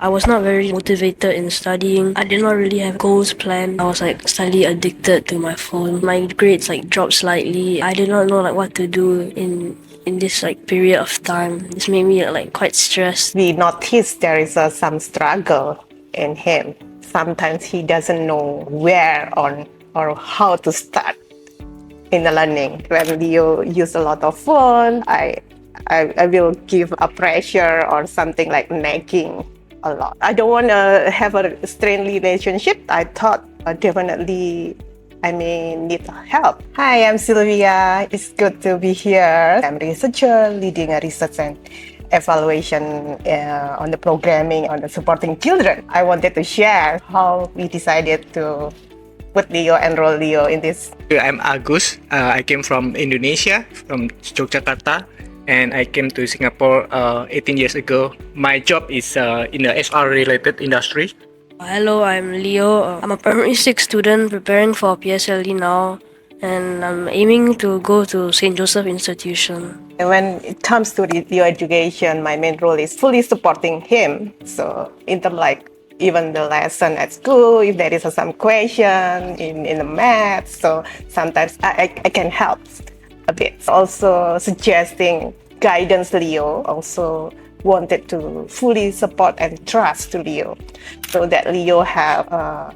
I was not very motivated in studying. I did not really have goals planned. I was slightly addicted to my phone. My grades dropped slightly. I did not know what to do in this period of time. This made me quite stressed. We noticed there is some struggle in him. Sometimes he doesn't know where or how to start in the learning. When Leo use a lot of phone, I will give a pressure or something like nagging a lot. I don't want to have a strained relationship. I thought definitely I may need help. Hi, I'm Silvia. It's good to be here. I'm a researcher leading a research and evaluation on the programming on the supporting children. I wanted to share how we decided to put Leo, enroll Leo in this. I'm Agus. I came from Indonesia, from Yogyakarta, and I came to Singapore 18 years ago. My job is in the HR-related industry. Hello, I'm Leo. I'm a primary 6 student preparing for PSLE now, and I'm aiming to go to St. Joseph Institution. And when it comes to Leo education, my main role is fully supporting him. So in terms even the lesson at school, if there is some question in the math, so sometimes I can help a bit. Also suggesting guidance Leo, also wanted to fully support and trust to Leo so that Leo have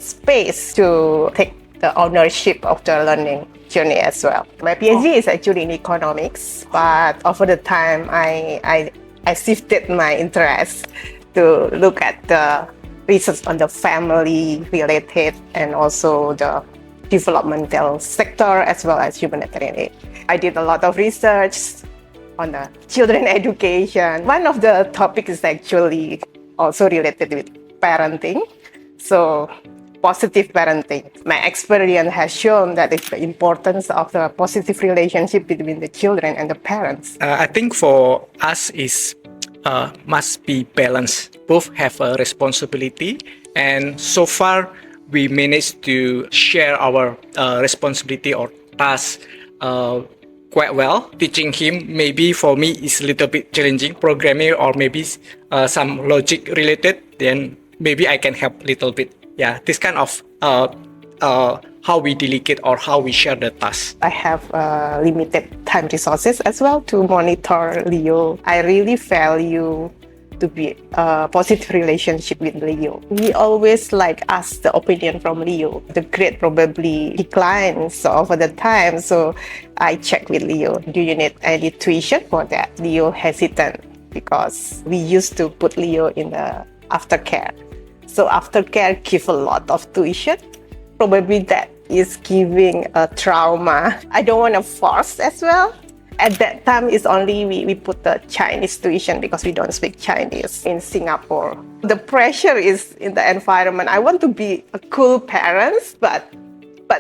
space to take the ownership of the learning journey as well. My PhD is actually in economics, but over the time I shifted my interest to look at the research on the family related and also the developmental sector as well as humanitarian aid. I did a lot of research on the children education. One of the topics is actually also related with parenting. So positive parenting. My experience has shown that it's the importance of the positive relationship between the children and the parents. I think for us is must be balanced. Both have a responsibility, and so far we managed to share our responsibility or task quite well. Teaching him maybe for me is a little bit challenging, programming or maybe some logic related, then maybe I can help a little bit. Yeah, this kind of how we delegate or how we share the task. I have limited time resources as well to monitor Leo. I really value to be a positive relationship with Leo. We always ask the opinion from Leo. The grade probably declines over the time, so I check with Leo. Do you need any tuition for that? Leo hesitant because we used to put Leo in the aftercare. So aftercare give a lot of tuition. Probably that is giving a trauma. I don't want to force as well. At that time, it's only we put the Chinese tuition because we don't speak Chinese in Singapore. The pressure is in the environment. I want to be a cool parent, but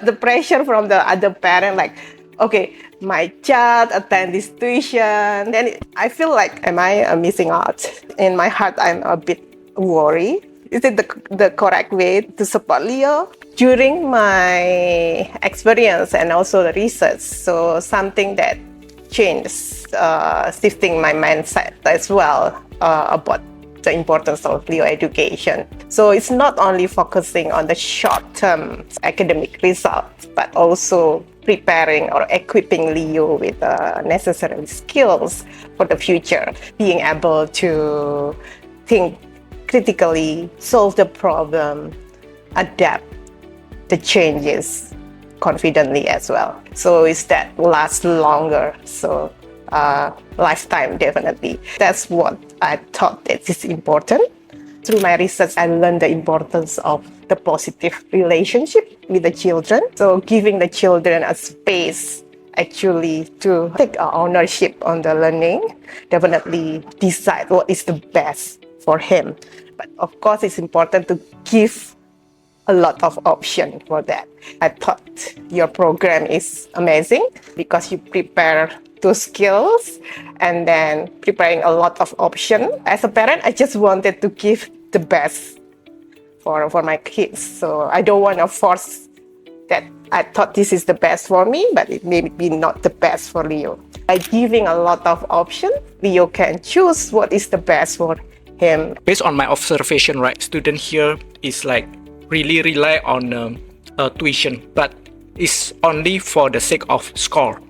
the pressure from the other parent, okay, my child attend this tuition. Then I feel am I missing out? In my heart, I'm a bit worried. Is it the correct way to support Leo? During my experience and also the research, so something that changed, shifting my mindset as well about the importance of Leo education. So it's not only focusing on the short-term academic results, but also preparing or equipping Leo with necessary skills for the future, being able to think critically, solve the problem, adapt the changes confidently as well. So it's that lasts longer. So lifetime, definitely. That's what I thought that is important. Through my research, I learned the importance of the positive relationship with the children. So giving the children a space actually to take ownership on the learning, definitely decide what is the best for him. But of course, it's important to give a lot of options for that. I thought your program is amazing because you prepare 2 skills and then preparing a lot of options. As a parent, I just wanted to give the best for my kids. So I don't want to force that. I thought this is the best for me, but it may be not the best for Leo. By giving a lot of options, Leo can choose what is the best for him. Based on my observation, right, student here is like really rely on tuition, but it's only for the sake of score.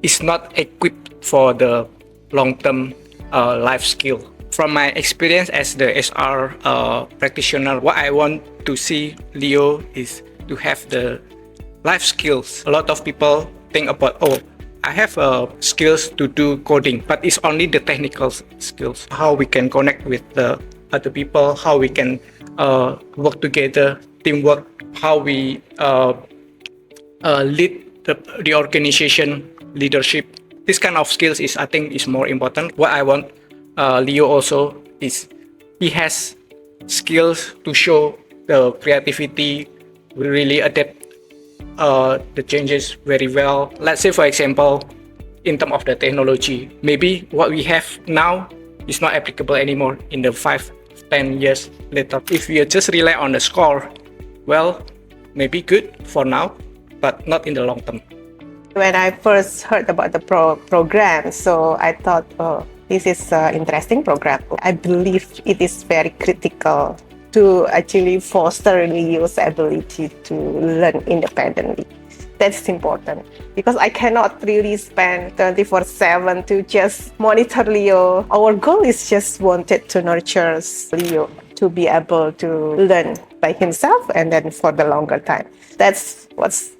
It's not equipped for the long-term life skill. From my experience as the SR practitioner, what I want to see Leo is to have the life skills. A lot of people think about, oh, I have skills to do coding, but it's only the technical skills. How we can connect with the other people, how we can work together, teamwork, how we lead the organization, leadership. This kind of skills is, I think, is more important. What I want Leo also is he has skills to show the creativity, really adapt the changes very well. Let's say, for example, in terms of the technology, maybe what we have now is not applicable anymore in the 5-10 years later. If we just rely on the score, well, maybe good for now, but not in the long term. When I first heard about the program, so I thought, oh, this is an interesting program. I believe it is very critical to actually foster Leo's ability to learn independently. That's important because I cannot really spend 24/7 to just monitor Leo. Our goal is just wanted to nurture Leo to be able to learn by himself and then for the longer time. That's what's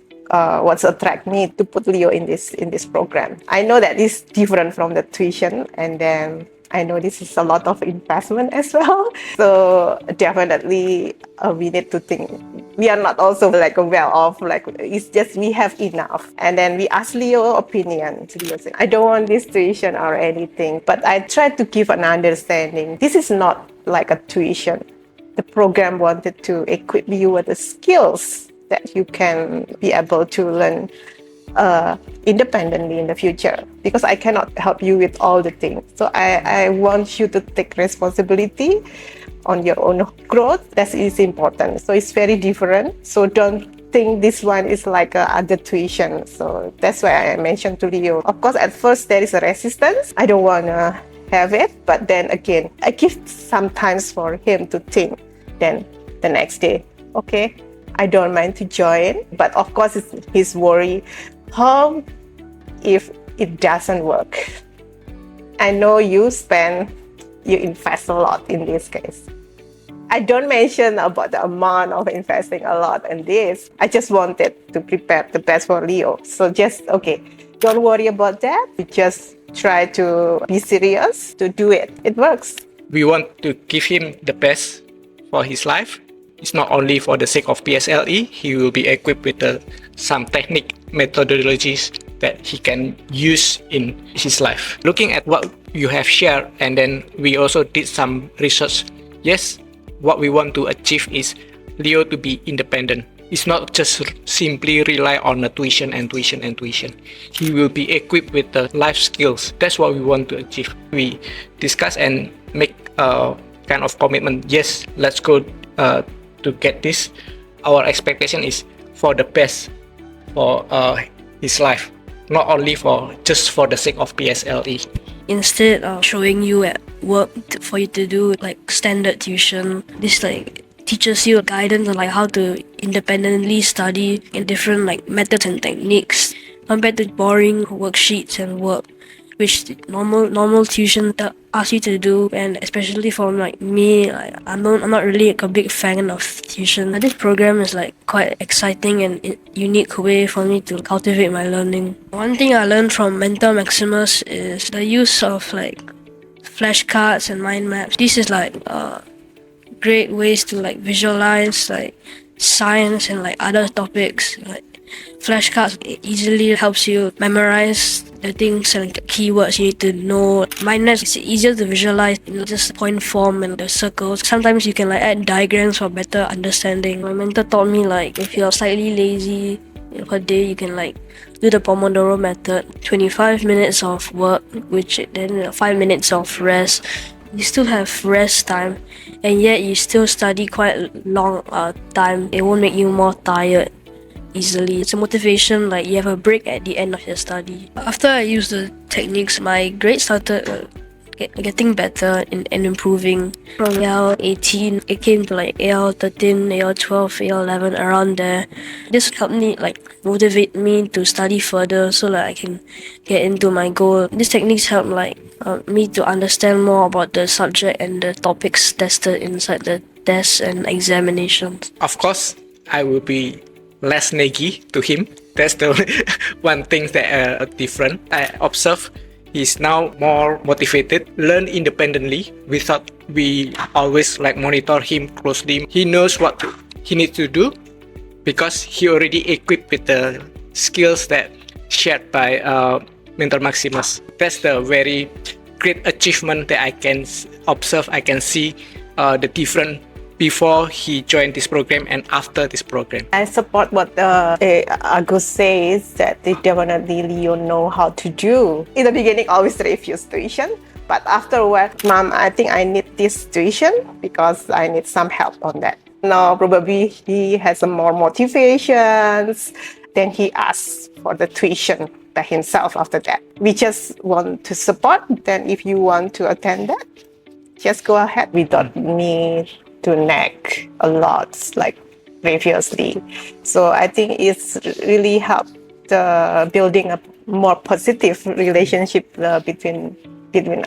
attract me to put Leo in this program. I know that it's different from the tuition, and then I know this is a lot of investment as well. So definitely we need to think. We are not also like well off, like it's just we have enough. And then we ask Leo opinion. Leo said, I don't want this tuition or anything, but I try to give an understanding. This is not like a tuition. The program wanted to equip you with the skills that you can be able to learn independently in the future, because I cannot help you with all the things. So I want you to take responsibility on your own growth. That is important. So it's very different. So don't think this one is like other tuition. So that's why I mentioned to Leo. Of course, at first there is a resistance. I don't want to have it. But then again, I give some time for him to think. Then the next day, okay, I don't mind to join, but of course it's his worry. How if it doesn't work? I know you invest a lot in this case. I don't mention about the amount of investing a lot in this. I just wanted to prepare the best for Leo. So just, okay, don't worry about that. You just try to be serious to do it. It works. We want to give him the best for his life. It's not only for the sake of PSLE, he will be equipped with some technique methodologies that he can use in his life. Looking at what you have shared, and then we also did some research. Yes, what we want to achieve is Leo to be independent. It's not just simply rely on the tuition. He will be equipped with the life skills. That's what we want to achieve. We discuss and make a kind of commitment. Yes, let's go to get this. Our expectation is for the best for his life, not only just for the sake of PSLE. Instead of showing you at work for you to do like standard tuition, this like teaches you guidance on like how to independently study in different like methods and techniques compared to boring worksheets and work which normal tuition asks you to do. And especially for like me, I'm not really like a big fan of tuition. This program is like quite exciting and unique way for me to cultivate my learning. One thing I learned from Mentor Maximus is the use of like flashcards and mind maps. This is like great ways to like visualize like science and like other topics. Like flashcards easily helps you memorize the things and the keywords you need to know. Mind maps is easier to visualize, just point form and the circles. Sometimes you can like add diagrams for better understanding. My mentor taught me like if you're slightly lazy per day, you can like do the Pomodoro method. 25 minutes of work, which then 5 minutes of rest. You still have rest time, and yet you still study quite long time. It won't make you more tired easily. It's a motivation, like you have a break at the end of your study. After I used the techniques, my grades started getting better and improving. From AL 18, it came to like AL 13, AL 12, AL 11, around there. This helped me like motivate me to study further so that I can get into my goal. These techniques help like me to understand more about the subject and the topics tested inside the tests and examinations. Of course, I will be less naggy to him. That's the one thing that different. I observe he's now more motivated, learn independently without we always like monitor him closely. He knows what he needs to do because he already equipped with the skills that shared by Mentor Maximus. That's the very great achievement that I can observe. I can see the difference before he joined this program and after this program. I support what Agus says, that they definitely Leo know how to do. In the beginning, always refuse tuition, but afterward, Mom, I think I need this tuition because I need some help on that. Now, probably he has some more motivations. Then he asks for the tuition by himself after that. We just want to support. Then if you want to attend that, just go ahead. We don't need to nag a lot like previously. So I think it's really helped building a more positive relationship between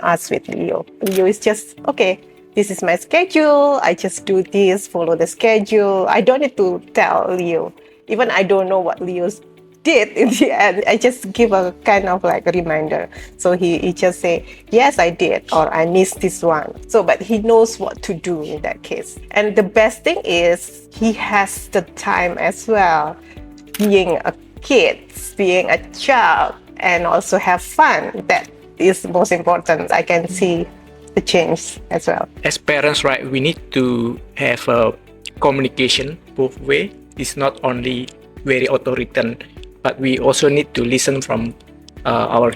us with Leo. Leo is just, okay, this is my schedule. I just do this, follow the schedule. I don't need to tell Leo. Even I don't know what Leo did in the end. I just give a kind of like a reminder. So he just say, yes, I did, or I missed this one. So, but he knows what to do in that case. And the best thing is he has the time as well, being a kid, being a child, and also have fun. That is most important. I can see the change as well. As parents, right, we need to have a communication both way. It's not only very authoritarian, but we also need to listen from our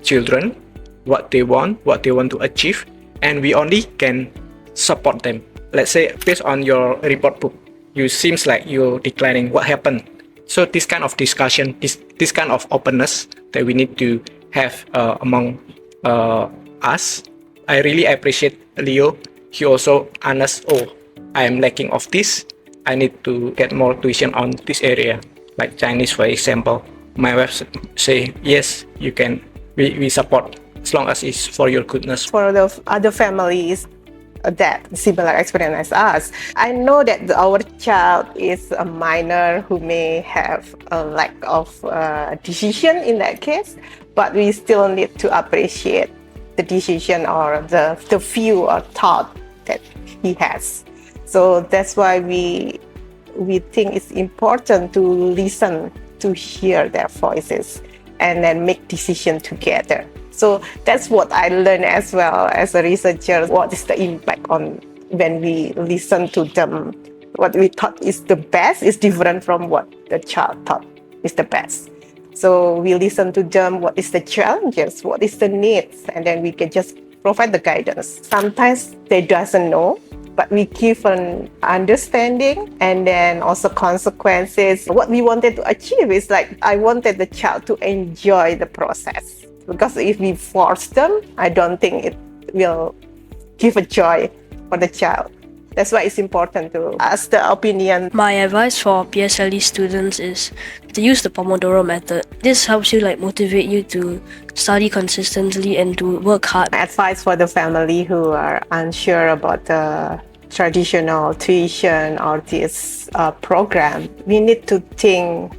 children, what they want to achieve, and we only can support them. Let's say based on your report book, you seems like you're declining. What happened? So this kind of discussion, this kind of openness that we need to have among us. I really appreciate Leo. He also honest. Oh, I am lacking of this. I need to get more tuition on this area. Like Chinese, for example, my wife say, yes, you can, we support as long as it's for your goodness. For the other families that similar experience as us, I know that our child is a minor who may have a lack of decision in that case, but we still need to appreciate the decision or the view or thought that he has. So that's why we think it's important to listen, to hear their voices, and then make decisions together. So that's what I learned as well as a researcher. What is the impact on when we listen to them? What we thought is the best is different from what the child thought is the best. So we listen to them, what is the challenges, what is the needs, and then we can just provide the guidance. Sometimes they doesn't know, but we give an understanding and then also consequences. What we wanted to achieve is like, I wanted the child to enjoy the process. Because if we force them, I don't think it will give a joy for the child. That's why it's important to ask the opinion. My advice for PSLE students is to use the Pomodoro method. This helps you like motivate you to study consistently and to work hard. Advice for the family who are unsure about the traditional tuition or this program, we need to think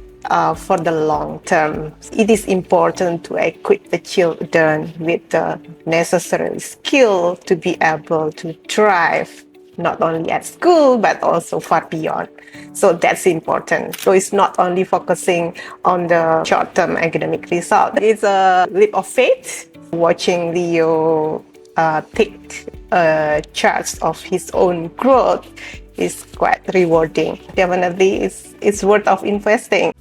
for the long term. It is important to equip the children with the necessary skill to be able to thrive, not only at school, but also far beyond. So that's important. So it's not only focusing on the short-term academic result. It's a leap of faith. Watching Leo take charge of his own growth is quite rewarding. Definitely, it's worth of investing.